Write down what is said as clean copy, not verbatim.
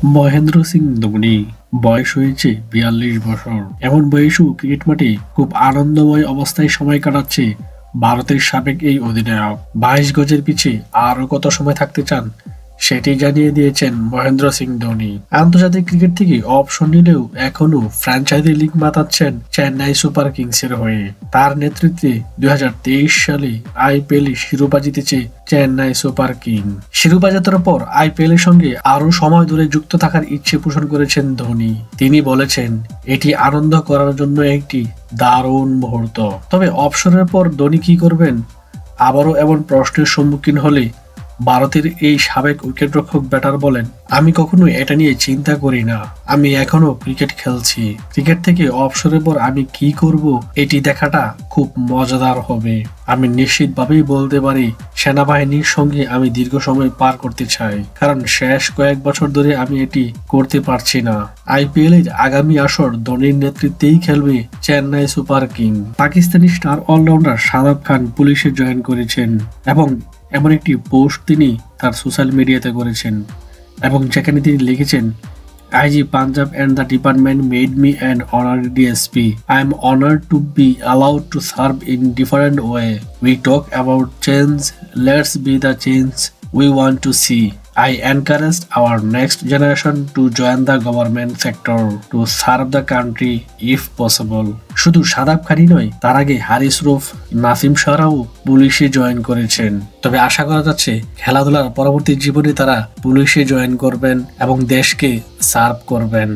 মহেন্দ্র সিং ধোনি বয়স হয়েছে ৪২ বছর। এমন বয়সেও ক্রিকেট মাঠে খুব আনন্দময় অবস্থায় সময় কাটাচ্ছে ভারতের সাবেক এই অধিনায়ক। ২২ গজের পিছে আরো কত সময় থাকতে চান সেটি জানিয়ে দিয়েছেন মহেন্দ্র সিং ধোনি। আন্তর্জাতিক ক্রিকেট থেকে অবসর নিলেও এখনো ফ্র্যাঞ্চাইজি লিগ মাতাচ্ছেন চেন্নাই সুপার কিংসের হয়ে। তার নেতৃত্বে ২০২৩ সালে আইপিএল শিরোপা জিতেছে চেন্নাই সুপার কিং। শিরোপা জেতার পর আইপিএল এর সঙ্গে আরো সময় ধরে যুক্ত থাকার ইচ্ছে পোষণ করেছেন ধোনি। তিনি বলেছেন, এটি আনন্দ করার জন্য একটি দারুণ মুহূর্ত। তবে অবসরের পর ধোনি কি করবেন, আবারও এমন প্রশ্নের সম্মুখীন হলে ভারতের এই সাবেক উইকেটরক্ষক ব্যাটার বলেন, আমি কখনো এটা নিয়ে চিন্তা করি না। আমি এখনো ক্রিকেট খেলছি। ক্রিকেট থেকে অবসরের পর আমি কি করব এটি দেখাটা খুব মজাদার হবে। আমি নিশ্চিতভাবেই বলতে পারি, সেনাবাহিনীর সঙ্গে আমি দীর্ঘ সময় পার করতে চাই, কারণ শেষ কয়েক বছর ধরে আমি এটি করতে পারছি না। আইপিএল এর আগামী আসর ধোনির নেতৃত্বেই খেলবে Chennai Super King. Pakistani star allrounder Shadab Khan পুলিশে জয়েন করেছেন এবং এমন একটি পোস্ট তিনি তার সোশ্যাল মিডিয়াতে করেছেন এবং যেখানে তিনি লিখেছেন, IG Punjab and the department made me an honorary DSP. I am honored to be allowed to serve in different way. We talk about change. Let's be the change we want to see. I encouraged our next generation to join the government sector to serve the country if possible. শুধু শাদাব খানই নয়, তার আগে হারিস roof, Nasim শাহরাও পুলিশে join করেছেন। তবে আশা করা যাচ্ছে খেলাধুলার পরবর্তী জীবনে তারা পুলিশে জয়েন করবেন এবং দেশকে সার্ভ করবেন।